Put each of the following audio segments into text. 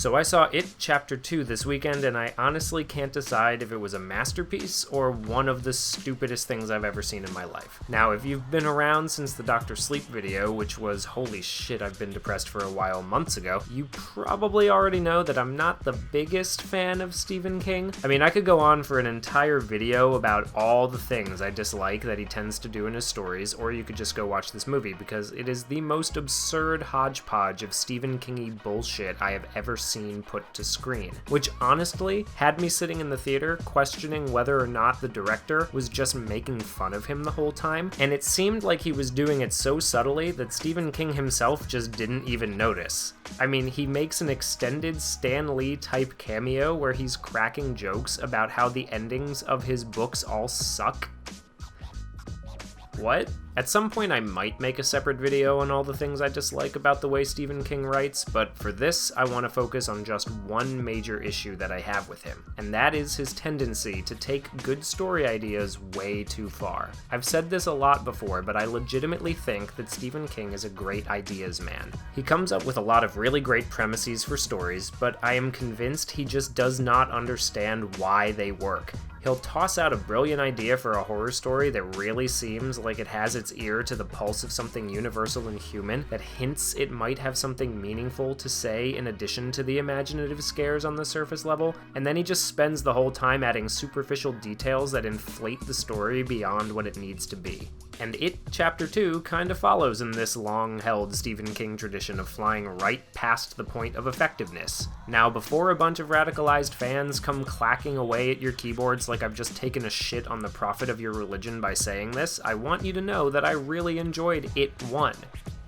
So I saw It Chapter 2 this weekend, and I honestly can't decide if it was a masterpiece or one of the stupidest things I've ever seen in my life. Now, if you've been around since the Dr. Sleep video, which was holy shit, I've been depressed for a while months ago, you probably already know that I'm not the biggest fan of Stephen King. I mean, I could go on for an entire video about all the things I dislike that he tends to do in his stories, or you could just go watch this movie, because it is the most absurd hodgepodge of Stephen King-y bullshit I have ever seen put to screen, which honestly had me sitting in the theater questioning whether or not the director was just making fun of him the whole time, and it seemed like he was doing it so subtly that Stephen King himself just didn't even notice. I mean, he makes an extended Stan Lee type cameo where he's cracking jokes about how the endings of his books all suck. What? At some point I might make a separate video on all the things I dislike about the way Stephen King writes, but for this I want to focus on just one major issue that I have with him, and that is his tendency to take good story ideas way too far. I've said this a lot before, but I legitimately think that Stephen King is a great ideas man. He comes up with a lot of really great premises for stories, but I am convinced he just does not understand why they work. He'll toss out a brilliant idea for a horror story that really seems like it has its ear to the pulse of something universal and human, that hints it might have something meaningful to say in addition to the imaginative scares on the surface level, and then he just spends the whole time adding superficial details that inflate the story beyond what it needs to be. And It Chapter 2 kinda follows in this long-held Stephen King tradition of flying right past the point of effectiveness. Now, before a bunch of radicalized fans come clacking away at your keyboards like I've just taken a shit on the prophet of your religion by saying this, I want you to know that I really enjoyed It 1.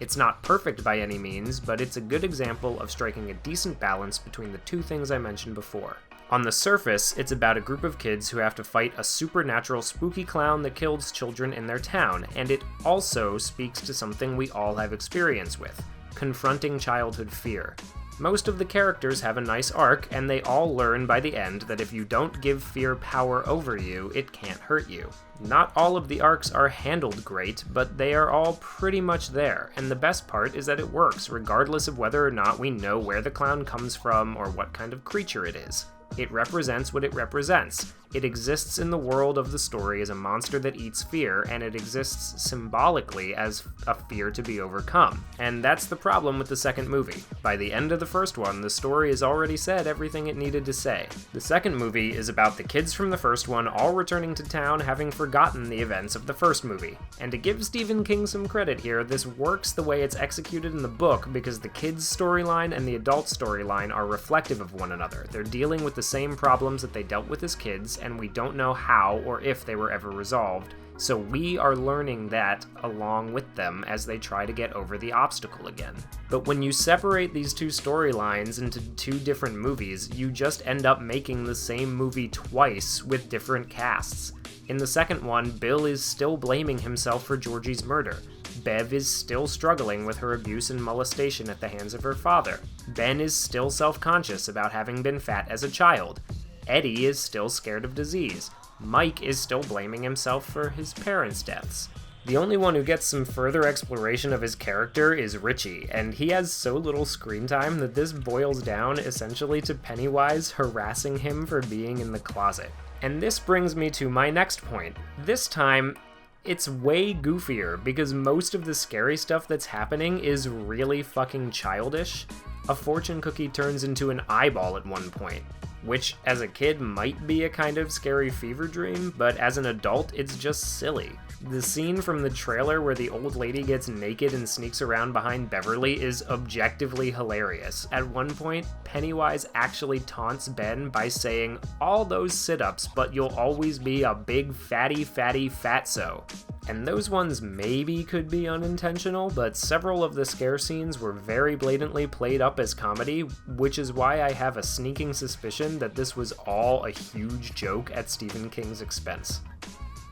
It's not perfect by any means, but it's a good example of striking a decent balance between the two things I mentioned before. On the surface, it's about a group of kids who have to fight a supernatural spooky clown that kills children in their town, and it also speaks to something we all have experience with: confronting childhood fear. Most of the characters have a nice arc, and they all learn by the end that if you don't give fear power over you, it can't hurt you. Not all of the arcs are handled great, but they are all pretty much there, and the best part is that it works, regardless of whether or not we know where the clown comes from or what kind of creature it is. It represents what it represents. It exists in the world of the story as a monster that eats fear, and it exists symbolically as a fear to be overcome. And that's the problem with the second movie. By the end of the first one, the story has already said everything it needed to say. The second movie is about the kids from the first one all returning to town having forgotten the events of the first movie. And to give Stephen King some credit here, this works the way it's executed in the book because the kids' storyline and the adult storyline are reflective of one another. They're dealing with the same problems that they dealt with as kids, and we don't know how or if they were ever resolved, so we are learning that along with them as they try to get over the obstacle again. But when you separate these two storylines into two different movies, you just end up making the same movie twice with different casts. In the second one, Bill is still blaming himself for Georgie's murder. Bev is still struggling with her abuse and molestation at the hands of her father. Ben is still self-conscious about having been fat as a child. Eddie is still scared of disease. Mike is still blaming himself for his parents' deaths. The only one who gets some further exploration of his character is Richie, and he has so little screen time that this boils down essentially to Pennywise harassing him for being in the closet. And this brings me to my next point. This time, it's way goofier because most of the scary stuff that's happening is really fucking childish. A fortune cookie turns into an eyeball at one point, which as a kid might be a kind of scary fever dream, but as an adult it's just silly. The scene from the trailer where the old lady gets naked and sneaks around behind Beverly is objectively hilarious. At one point, Pennywise actually taunts Ben by saying, "All those sit-ups, but you'll always be a big fatty fatso." And those ones maybe could be unintentional, but several of the scare scenes were very blatantly played up as comedy, which is why I have a sneaking suspicion that this was all a huge joke at Stephen King's expense.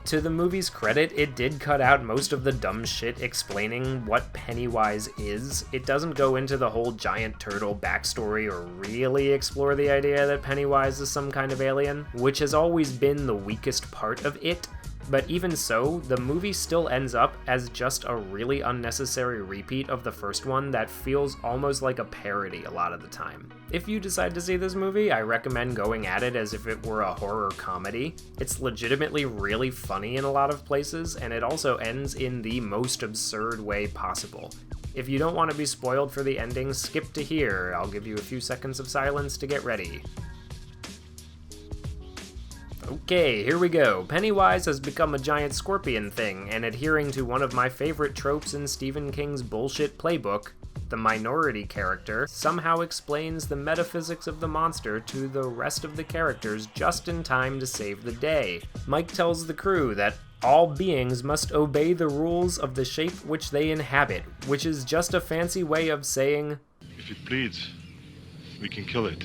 To the movie's credit, it did cut out most of the dumb shit explaining what Pennywise is. It doesn't go into the whole giant turtle backstory or really explore the idea that Pennywise is some kind of alien, which has always been the weakest part of it. But even so, the movie still ends up as just a really unnecessary repeat of the first one that feels almost like a parody a lot of the time. If you decide to see this movie, I recommend going at it as if it were a horror comedy. It's legitimately really funny in a lot of places, and it also ends in the most absurd way possible. If you don't want to be spoiled for the ending, skip to here. I'll give you a few seconds of silence to get ready. Okay, here we go. Pennywise has become a giant scorpion thing, and adhering to one of my favorite tropes in Stephen King's bullshit playbook, the minority character somehow explains the metaphysics of the monster to the rest of the characters just in time to save the day. Mike tells the crew that all beings must obey the rules of the shape which they inhabit, which is just a fancy way of saying, if it bleeds, we can kill it.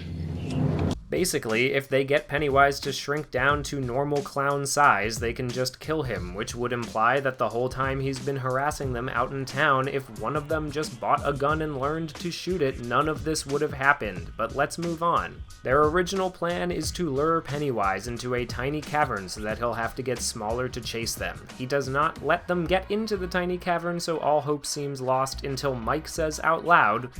Basically, if they get Pennywise to shrink down to normal clown size, they can just kill him, which would imply that the whole time he's been harassing them out in town, if one of them just bought a gun and learned to shoot it, none of this would have happened. But let's move on. Their original plan is to lure Pennywise into a tiny cavern so that he'll have to get smaller to chase them. He does not let them get into the tiny cavern, so all hope seems lost until Mike says out loud,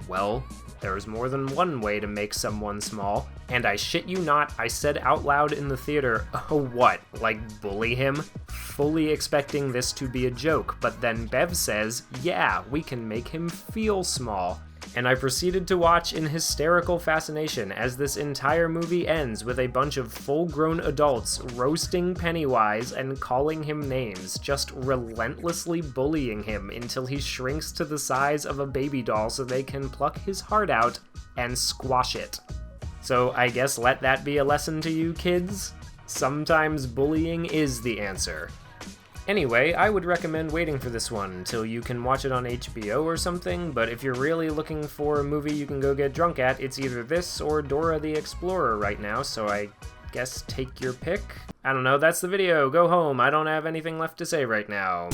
well, there's more than one way to make someone small. And I shit you not, I said out loud in the theater, oh what, like bully him? Fully expecting this to be a joke, but then Bev says, yeah, we can make him feel small. And I proceeded to watch in hysterical fascination as this entire movie ends with a bunch of full-grown adults roasting Pennywise and calling him names, just relentlessly bullying him until he shrinks to the size of a baby doll so they can pluck his heart out and squash it. So I guess let that be a lesson to you kids. Sometimes bullying is the answer. Anyway, I would recommend waiting for this one until you can watch it on HBO or something, but if you're really looking for a movie you can go get drunk at, it's either this or Dora the Explorer right now, so I guess take your pick. I don't know, that's the video. Go home. I don't have anything left to say right now.